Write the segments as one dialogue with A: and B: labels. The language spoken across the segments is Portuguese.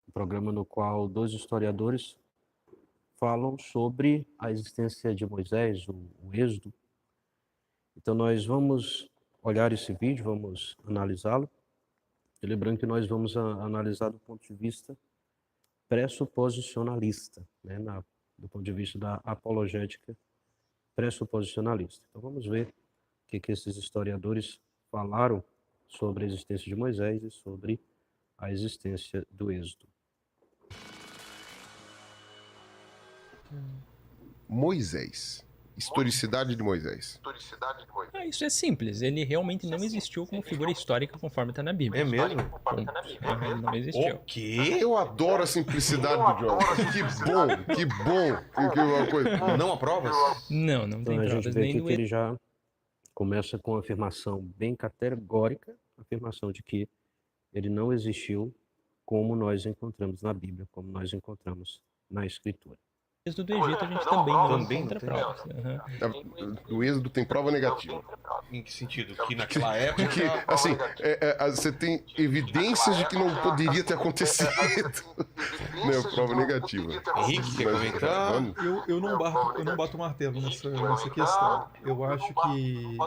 A: um programa no qual dois historiadores falam sobre a existência de Moisés, o Êxodo. Então nós vamos olhar esse vídeo, vamos analisá-lo, e lembrando que nós vamos analisar do ponto de vista pressuposicionalista, né, do ponto de vista da apologética pressuposicionalista. Então vamos ver o que esses historiadores falaram sobre a existência de Moisés e sobre a existência do Êxodo.
B: Moisés. Historicidade de Moisés.
C: Isso é simples. Ele realmente não existiu como figura histórica conforme está na Bíblia.
D: É mesmo?
C: Ele não existiu.
D: O quê?
B: Eu adoro a simplicidade do John. Que bom. Que uma coisa.
D: Não há provas?
C: Não tem
A: Então a gente
C: provas
A: vê
C: nem
A: aqui
C: do
A: que ele já começa com uma afirmação bem categórica, a afirmação de que ele não existiu como nós encontramos na Bíblia, como nós encontramos na Escritura.
C: Êxodo do Egito a gente também não
D: Também
C: encontra
D: não tem.
C: provas.
B: Do Êxodo tem prova negativa.
D: Em que sentido? Que naquela época...
B: Que, assim, você tem evidências de que não poderia ter acontecido. Né, prova negativa.
D: Henrique, quer comentar?
B: Vamos.
E: Eu não bato martelo nessa questão. Eu acho que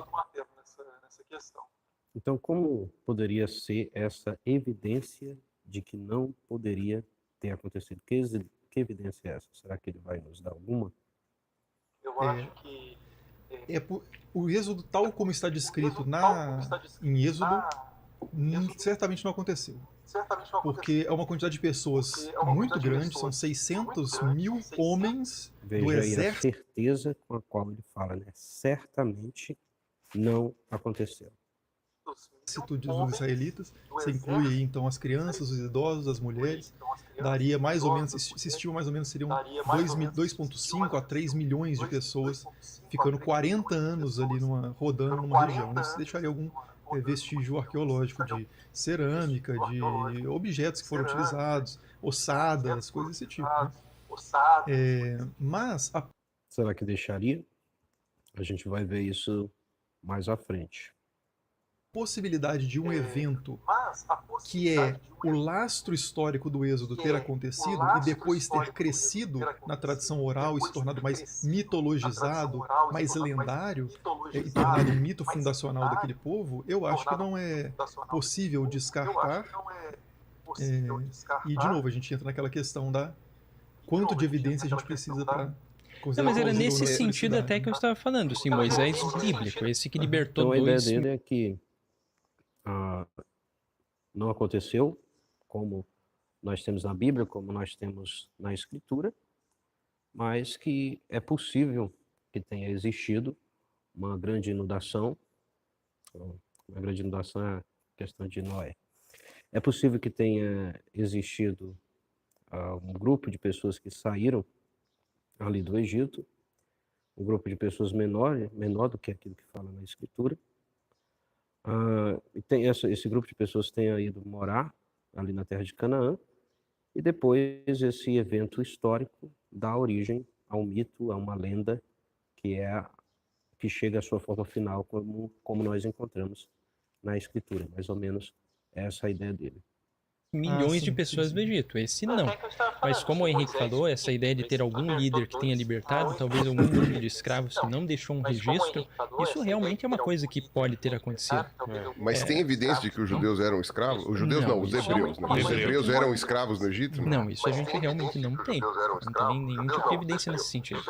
A: Então, como poderia ser essa evidência de que não poderia ter acontecido? Que evidência é essa? Será que ele vai nos dar alguma?
E: o Êxodo, tal como está descrito em Êxodo, certamente não aconteceu. Porque é uma quantidade de pessoas muito grande, são 600 mil homens do
A: Veja aí a
E: exército.
A: certeza com a qual ele fala, né? Certamente não aconteceu.
E: Dos israelitas, você inclui aí então as crianças, os idosos, as mulheres, daria mais ou menos, se estima mais ou menos, seriam 2,5 a 3 milhões de pessoas ficando 40 anos ali rodando numa região. Isso deixaria algum vestígio arqueológico de cerâmica, de objetos que foram utilizados, ossadas, coisas desse tipo. Né? Mas
A: Será que deixaria? A gente vai ver isso mais à frente.
E: possibilidade de um evento que é o lastro histórico do Êxodo ter acontecido e depois ter crescido na tradição oral e se tornado mais mitologizado, mais lendário, e tornado um mito fundacional daquele povo, eu acho que não é possível descartar. E, de novo, a gente entra naquela questão da quanto de evidência a gente precisa para considerar.
C: Não, mas era
E: plausível
C: nesse
E: ou não
C: sentido
E: historicidade,
C: até que eu
E: né?
C: estava falando, assim, Moisés bíblico, esse que libertou
A: Então a ideia
C: dois...
A: dele é que não aconteceu como nós temos na Bíblia, como nós temos na Escritura, mas que é possível que tenha existido uma grande inundação. Uma grande inundação é a questão de Noé. É possível que tenha existido um grupo de pessoas que saíram ali do Egito, um grupo de pessoas menor do que aquilo que fala na Escritura. E esse grupo de pessoas tenha ido morar ali na terra de Canaã, e depois esse evento histórico dá origem a um mito, a uma lenda que chega à sua forma final como nós encontramos na Escritura. Mais ou menos essa é a ideia dele.
C: milhões de
E: sim,
C: pessoas
E: sim.
C: do Egito, esse não. Mas como o Henrique falou, essa ideia de ter algum líder que tenha libertado, talvez algum grupo de escravos que não deixou um registro, isso realmente é uma coisa que pode ter acontecido.
B: Mas tem evidência de que os judeus eram escravos? Os judeus não, os hebreus. Né? Os hebreus eram escravos no Egito?
C: Não, isso a gente realmente não tem. Não tem nenhum tipo de evidência nesse sentido.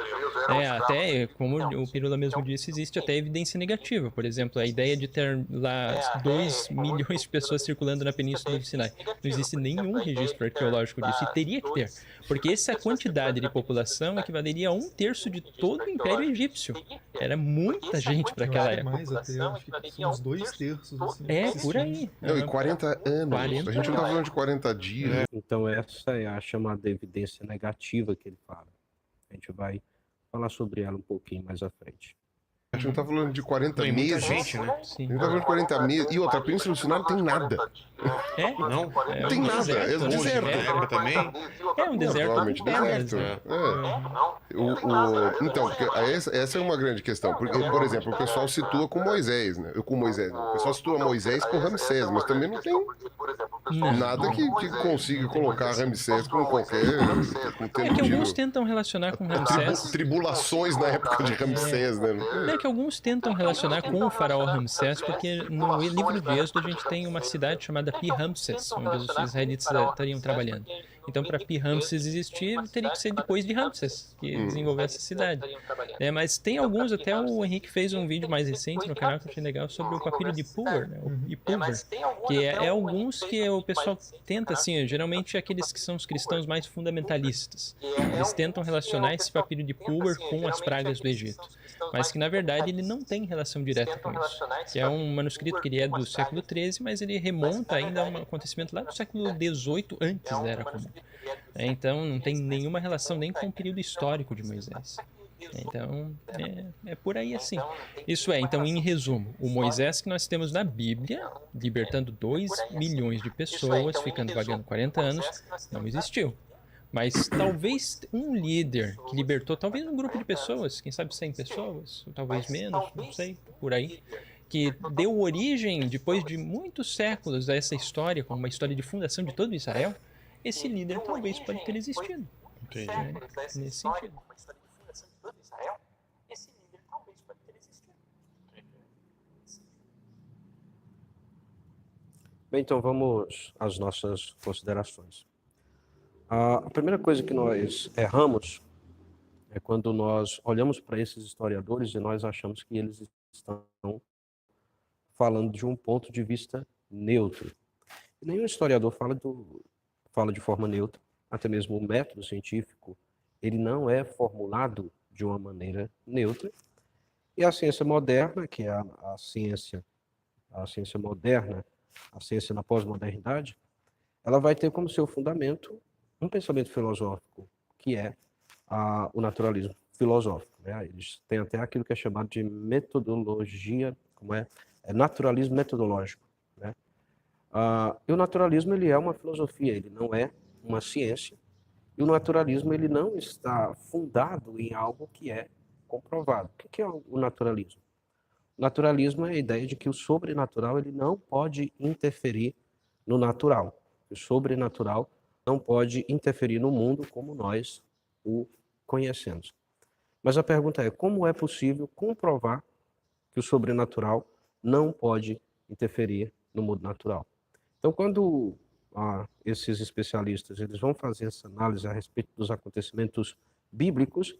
C: Até, como o Pirula mesmo disse, existe até evidência negativa. Por exemplo, a ideia de ter lá 2 milhões de pessoas circulando na Península do Sinai. Não existe nenhum registro arqueológico disso, e teria que ter. Porque essa quantidade de população equivaleria a 1/3 de todo o Império Egípcio. Era muita gente para aquela época.
E: Mais até, acho que uns 2/3. Assim,
C: Por aí.
B: Não, e 40 anos.
C: 40
B: A gente não tá falando de 40 dias.
A: Então essa é a chamada evidência negativa que ele fala. A gente vai falar sobre ela um pouquinho mais à frente.
B: A gente não tá falando de 40
D: Tem muita
B: meses.
D: gente, né?
B: A
C: Sim.
B: gente tá falando de 40 meses. E outra, a Península do Sinai não tem nada.
C: É?
D: Não?
C: É
B: Não tem
C: um
B: nada, é
C: deserto, né?
B: deserto.
D: Na época também?
C: É um deserto
B: Provavelmente
C: com pedras,
B: deserto.
C: né?
B: Então, porque essa é uma grande questão. Porque, por exemplo, o pessoal situa com Moisés, né? Com Moisés, não. O pessoal situa Moisés com Ramsés, mas também não tem
C: Não,
B: nada
C: não.
B: que consiga colocar Ramsés com qualquer.
C: É que alguns tentam relacionar com Ramsés.
B: Tribulações na época de Ramsés, né?
C: É que alguns tentam relacionar com o faraó Ramsés, porque no livro de Êxodo a gente tem uma cidade chamada Pi-Ramsés, onde os israelitas estariam trabalhando. Então, para Pi-Ramsés existir, teria que ser depois de Ramsés, que desenvolveu essa cidade. Mas tem alguns, até o Henrique fez um vídeo mais recente no canal que eu achei legal sobre o papiro de Pulver, né? O Pulver, que é alguns que o pessoal tenta, assim, geralmente aqueles que são os cristãos mais fundamentalistas. Eles tentam relacionar esse papiro de Pulver com as pragas do Egito, mas que na verdade ele não tem relação direta com isso. Que é um manuscrito que ele é do século XIII, mas ele remonta ainda a um acontecimento lá do século XVIII, antes da Era Comum. Então não tem nenhuma relação nem com o período histórico de Moisés. Então, é por aí assim. Isso é, então, em resumo, o Moisés que nós temos na Bíblia, libertando 2 milhões de pessoas, ficando vagando 40 anos, não existiu. Mas talvez um líder que libertou, talvez um grupo de pessoas, quem sabe 100 pessoas, ou talvez menos, não sei, por aí, que deu origem, depois de muitos séculos, a essa história, como uma história de fundação de todo Israel, esse líder talvez pode ter existido.
D: Entendi.
C: Né? Nesse sentido.
A: Bem, então vamos às nossas considerações. A primeira coisa que nós erramos é quando nós olhamos para esses historiadores e nós achamos que eles estão falando de um ponto de vista neutro. Nenhum historiador fala de forma neutra, até mesmo o método científico, ele não é formulado de uma maneira neutra. E a ciência moderna, que é a ciência moderna, a ciência na pós-modernidade, ela vai ter como seu fundamento um pensamento filosófico, que é o naturalismo filosófico. Né? Eles têm até aquilo que é chamado de metodologia, é naturalismo metodológico. Né? E o naturalismo ele é uma filosofia, ele não é uma ciência, e o naturalismo ele não está fundado em algo que é comprovado. O que é o naturalismo? O naturalismo é a ideia de que o sobrenatural ele não pode interferir no natural. O sobrenatural não pode interferir no mundo como nós o conhecemos. Mas a pergunta é, como é possível comprovar que o sobrenatural não pode interferir no mundo natural? Então, quando esses especialistas eles vão fazer essa análise a respeito dos acontecimentos bíblicos,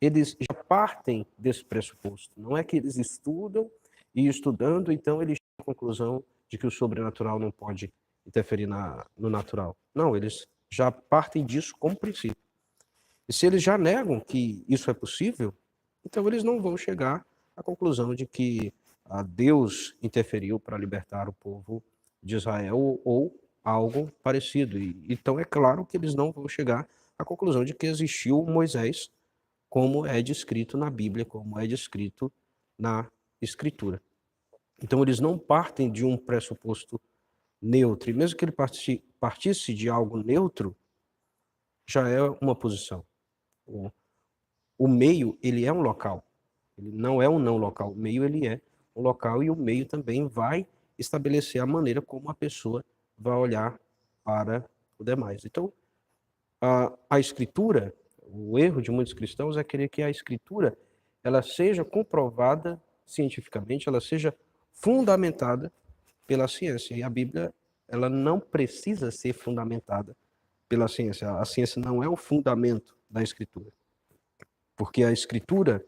A: eles já partem desse pressuposto. Não é que eles estudam e estudando, então eles chegam à conclusão de que o sobrenatural não pode interferir no natural. Não, eles já partem disso como princípio. E se eles já negam que isso é possível, então eles não vão chegar à conclusão de que Deus interferiu para libertar o povo de Israel ou algo parecido. Então é claro que eles não vão chegar à conclusão de que existiu Moisés como é descrito na Bíblia, como é descrito na Escritura. Então eles não partem de um pressuposto neutro, e mesmo que ele partisse de algo neutro, já é uma posição. O meio, ele é um local, ele não é um não local, o meio ele é um local e o meio também vai estabelecer a maneira como a pessoa vai olhar para o demais. Então, a Escritura, o erro de muitos cristãos é querer que a Escritura ela seja comprovada cientificamente, ela seja fundamentada pela ciência. E a Bíblia ela não precisa ser fundamentada pela ciência. A ciência não é o fundamento da Escritura. Porque a Escritura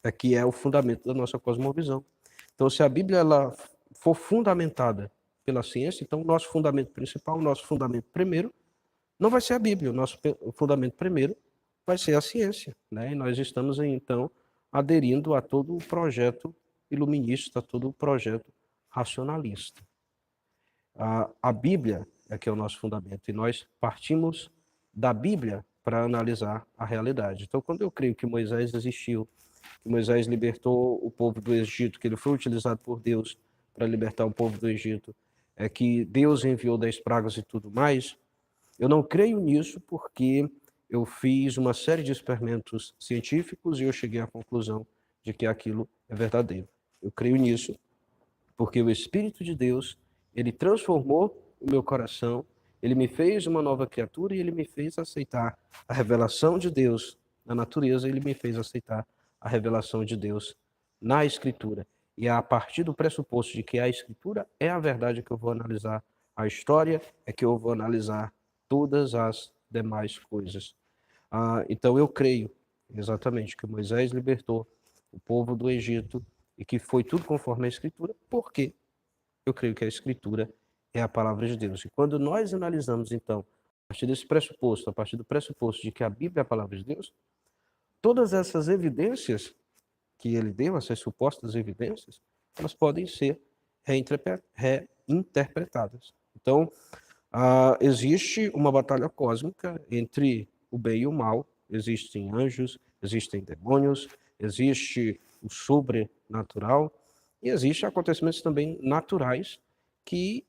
A: é que é o fundamento da nossa cosmovisão. Então, se a Bíblia ela for fundamentada pela ciência, então o nosso fundamento principal, o nosso fundamento primeiro, não vai ser a Bíblia. O nosso fundamento primeiro vai ser a ciência. Né? E nós estamos, então, aderindo a todo o projeto iluminista, a todo o projeto racionalista. A Bíblia é que é o nosso fundamento, e nós partimos da Bíblia para analisar a realidade. Então, quando eu creio que Moisés existiu, que Moisés libertou o povo do Egito, que ele foi utilizado por Deus para libertar o povo do Egito, é que Deus enviou 10 pragas e tudo mais, eu não creio nisso porque eu fiz uma série de experimentos científicos e eu cheguei à conclusão de que aquilo é verdadeiro. Eu creio nisso porque o Espírito de Deus, ele transformou o meu coração, ele me fez uma nova criatura e ele me fez aceitar a revelação de Deus na natureza, ele me fez aceitar a revelação de Deus na Escritura. E é a partir do pressuposto de que a Escritura é a verdade que eu vou analisar a história, é que eu vou analisar todas as demais coisas. Então eu creio exatamente que Moisés libertou o povo do Egito e que foi tudo conforme a Escritura, porque eu creio que a Escritura é a palavra de Deus. E quando nós analisamos, então, a partir desse pressuposto, a partir do pressuposto de que a Bíblia é a palavra de Deus, todas essas evidências que ele deu, essas supostas evidências, elas podem ser reinterpretadas. Então, existe uma batalha cósmica entre o bem e o mal, existem anjos, existem demônios, existe o sobrenatural e existem acontecimentos também naturais que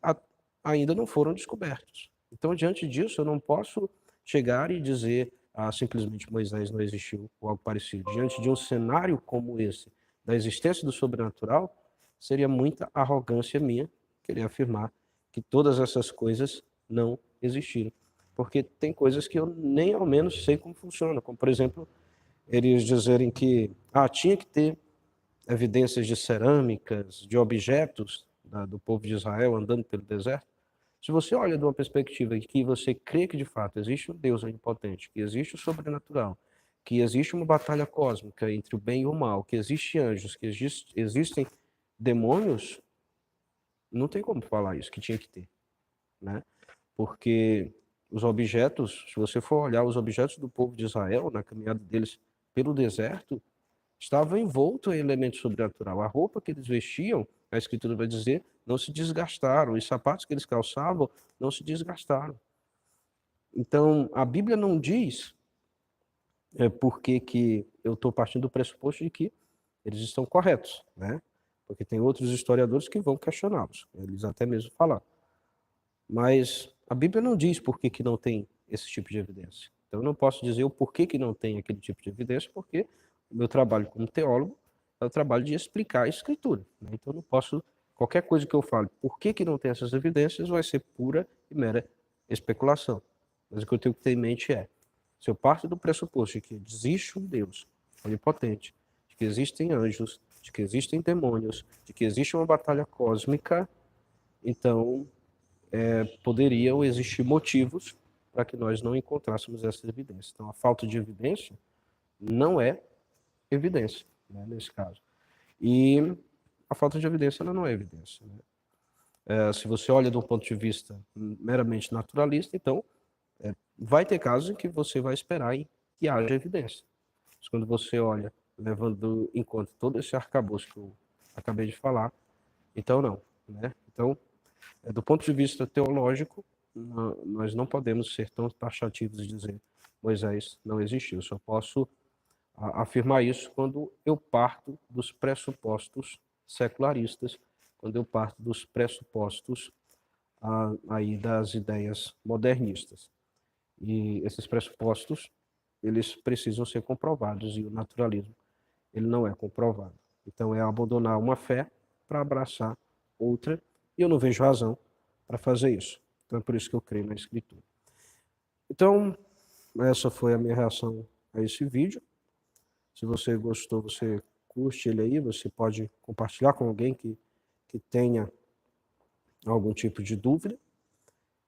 A: ainda não foram descobertos. Então, diante disso, eu não posso chegar e dizer simplesmente Moisés não existiu ou algo parecido. Diante de um cenário como esse, da existência do sobrenatural, seria muita arrogância minha querer afirmar que todas essas coisas não existiram. Porque tem coisas que eu nem ao menos sei como funciona, como, por exemplo, eles dizerem que tinha que ter evidências de cerâmicas, de objetos do povo de Israel andando pelo deserto. Se você olha de uma perspectiva em que você crê que de fato existe um Deus onipotente, que existe o sobrenatural, que existe uma batalha cósmica entre o bem e o mal, que existem anjos, que existem demônios, não tem como falar isso, que tinha que ter, né? Porque os objetos, se você for olhar os objetos do povo de Israel, na caminhada deles pelo deserto, estavam envoltos em elementos sobrenatural. A roupa que eles vestiam, a Escritura vai dizer, não se desgastaram. Os sapatos que eles calçavam não se desgastaram. Então, a Bíblia não diz porque que eu estou partindo do pressuposto de que eles estão corretos, né? Porque tem outros historiadores que vão questioná-los. Eles até mesmo falaram. Mas a Bíblia não diz por que não tem esse tipo de evidência. Então, eu não posso dizer o porquê que não tem aquele tipo de evidência, porque o meu trabalho como teólogo é o trabalho de explicar a Escritura, né? Então, eu não posso, qualquer coisa que eu fale, por que não tem essas evidências, vai ser pura e mera especulação. Mas o que eu tenho que ter em mente é, se eu parto do pressuposto de que existe um Deus onipotente, de que existem anjos, de que existem demônios, de que existe uma batalha cósmica, então poderiam existir motivos para que nós não encontrássemos essa evidência. Então, a falta de evidência não é evidência, né, nesse caso. E a falta de evidência ela não é evidência, né? Se você olha de um ponto de vista meramente naturalista, então vai ter casos em que você vai esperar que haja evidência. Mas quando você olha, levando em conta todo esse arcabouço que eu acabei de falar, então não, né? Então, do ponto de vista teológico, nós não podemos ser tão taxativos de dizer Moisés não existiu. Eu só posso afirmar isso quando eu parto dos pressupostos secularistas, quando eu parto dos pressupostos aí das ideias modernistas. E esses pressupostos, eles precisam ser comprovados, e o naturalismo, ele não é comprovado. Então, é abandonar uma fé para abraçar outra, e eu não vejo razão para fazer isso. Então, é por isso que eu creio na Escritura. Então, essa foi a minha reação a esse vídeo. Se você gostou, você curte ele aí, você pode compartilhar com alguém que tenha algum tipo de dúvida.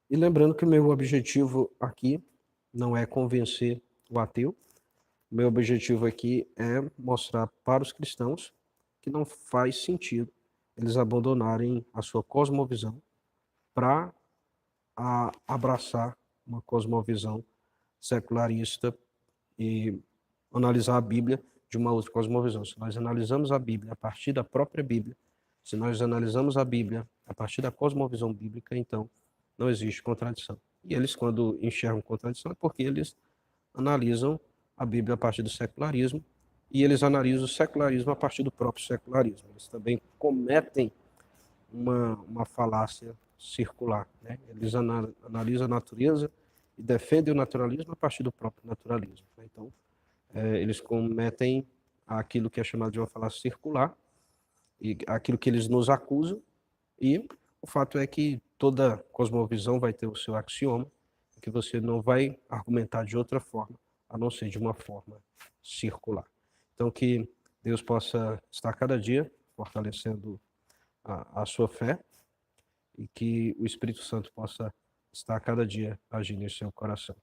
A: E lembrando que o meu objetivo aqui não é convencer o ateu. O meu objetivo aqui é mostrar para os cristãos que não faz sentido eles abandonarem a sua cosmovisão para abraçar uma cosmovisão secularista e analisar a Bíblia de uma outra cosmovisão. Se nós analisamos a Bíblia a partir da própria Bíblia, se nós analisamos a Bíblia a partir da cosmovisão bíblica, então não existe contradição. E eles, quando enxergam contradição, é porque eles analisam a Bíblia a partir do secularismo e eles analisam o secularismo a partir do próprio secularismo. Eles também cometem uma falácia circular, né? Eles analisam a natureza e defendem o naturalismo a partir do próprio naturalismo, né? Então, eles cometem aquilo que é chamado de uma falácia circular, e aquilo que eles nos acusam, e o fato é que toda cosmovisão vai ter o seu axioma, que você não vai argumentar de outra forma, a não ser de uma forma circular. Então, que Deus possa estar cada dia fortalecendo a sua fé, e que o Espírito Santo possa estar cada dia agindo em seu coração.